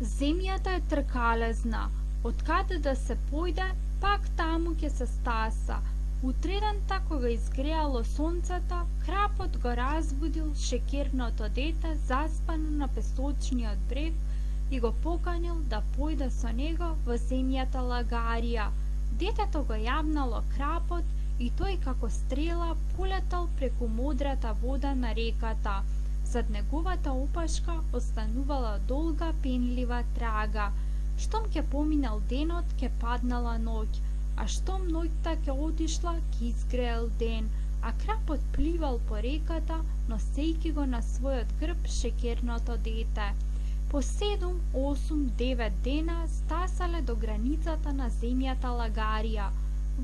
Земјата е тркалезна, откаде да се појде, пак таму ќе се стаса. Утредента кога изгреало сонцето, крапот го разбудил шекерното дете заспано на песочниот брег и го поканил да појде со него во земјата лагарија. Детето го јавнало крапот и тој како стрела полетал преку модрата вода на реката. Зад неговата опашка останувала долга пенлива трага. Штом ќе поминал денот, ќе паднала ноќ, а штом ноќта ќе отишла, ќе изгреел ден, а крапот пливал по реката, носејќи го на својот грб шекерното дете. По 7, 8, 9 дена стасале до границата на земјата лагарија.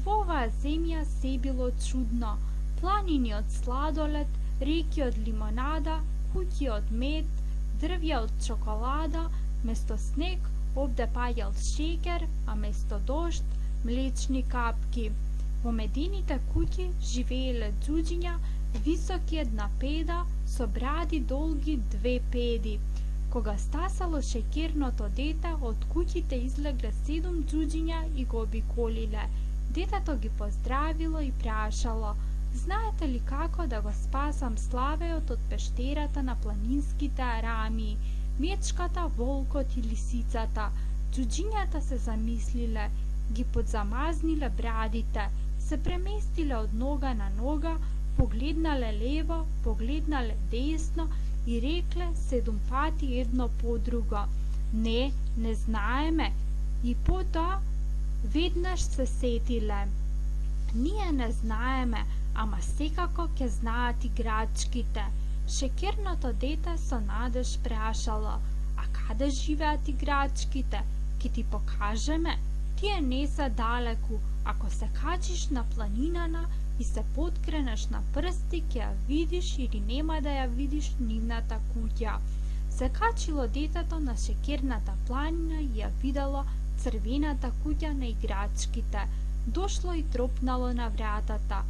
Во оваа земја се било чудно. Планини од сладолед, реки од лимонада, куќи од мед, дрвја од чоколада, место снег овде паѓал шекер, а место дожд млечни капки. Во медените куќи живееле џуџиња, високи 1 педа, со бради долги 2 педи. Кога стасало шекерното дете, од куќите излегле 7 џуџиња и го обиколиле. Детето ги поздравило и прашало: знаете ли како да го спасам славеот од пештерата на планинските арамии, мечката, волкот и лисицата? Џуџињата се замислиле, ги подзамазниле брадите, се преместиле од нога на нога, погледнале лево, погледнале десно и рекле 7 пати едно по друго: не знаеме. И потоа веднаш се сетиле: ние не знаеме, ама секако ќе знаат играчките. Шекерното дете со надеж прашало: а каде живеат играчките? Ке ти покажеме. Тие не се далеку. Ако се качиш на планинана и се подкренеш на прсти, ќе ја видиш или нема да ја видиш нивната куќа. Се качило детето на шекерната планина и ја видело црвената куќа на играчките. Дошло и тропнало на вратата.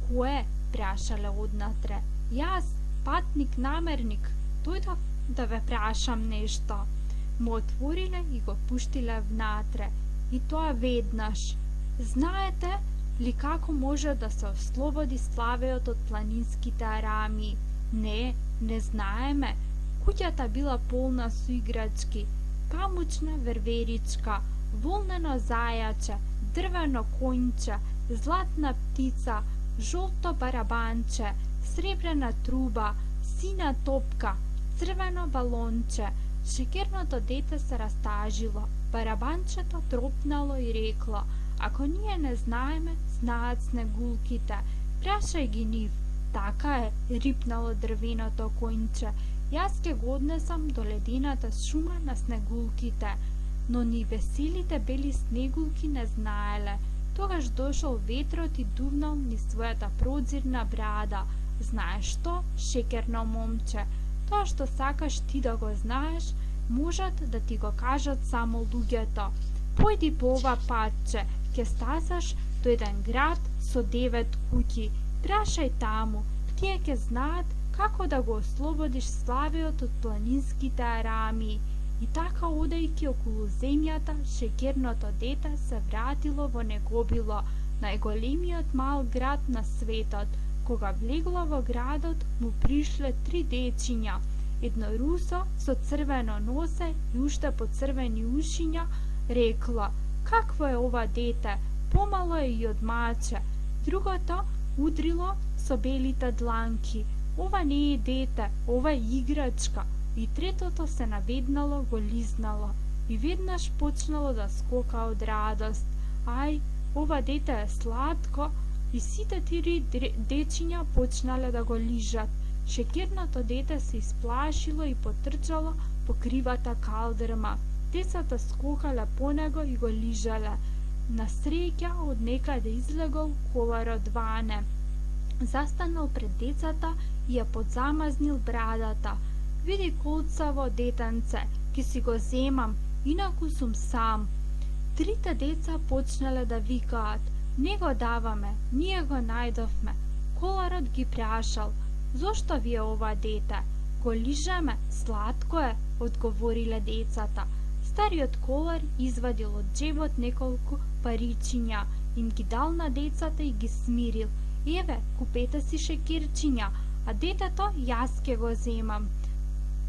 Кое? Прашале однатре. Јас, патник намерник, дојдов да ве прашам нешто. Му отвориле и го пуштиле внатре. И тоа веднаш. Знаете ли како може да се ослободи славеот од планинските арамии? Не знаеме. Куќата била полна со играчки: памучна верверичка, волнено зајаче, дрвено конјче, златна птица, жолто барабанче, сребрена труба, сина топка, црвено балонче. Шекерното дете се растажило. Барабанчето тропнало и рекло: ако ние не знаеме, знаат снегулките. Прашај ги нив. Така е, рипнало дрвеното конјче. Јас ќе го однесам до ледената шума на снегулките. Но ни веселите бели снегулки не знаеле. Тогаш дошол ветрот и дувнал ни својата прозирна брада. Знаеш што, шекерно момче? Тоа што сакаш ти да го знаеш, можат да ти го кажат само луѓето. Појди по ова патче, ќе стасаш до еден град со 9 куќи. Прашај таму, тие ќе знаат како да го ослободиш славеот од планинските арамии. И така, одејќи околу земјата, шекерното дете се вратило во неговило, најголемиот мал град на светот. Кога влегло во градот, му пришле 3 дечиња. Едно русо со црвено носе и уште по црвени ушиња рекло: какво е ова дете? Помало е и од маче. Другото удрило со белите дланки: ова не е дете, ова е играчка. И третото се наведнало, го лизнало и веднаш почнало да скока од радост. Ај, ова дете е сладко. И сите 3 дечиња почнале да го лижат. Шекерното дете се исплашило и потрчало по кривата калдрма. Децата скокале по него и го лижале. На среќа од некаде излегол коларот Ване. Застанал пред децата и ја подзамазнил брадата. Види колцаво детенце, ки си го земам, инаку сум сам. 3 деца почнале да викаат: не го даваме, ние го најдовме. Коларот ги прашал: зошто ви е ова дете? Го лижеме, сладко е, одговориле децата. Стариот колар извадил од џебот неколку паричиња, им ги дал на децата и ги смирил. Еве, купете си шекерчиња, а детето јас ке го земам.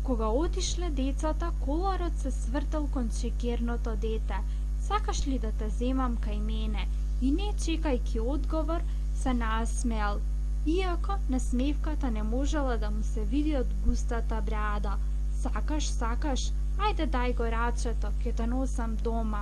Кога отишле децата, коларот се свртел кон шекерното дете. Сакаш ли да те земам кај мене? И не чекајќи одговор, се насмеал, иако насмевката не можела да му се види од густата брада. Сакаш, ајде дај го рачето, ќе те носам дома.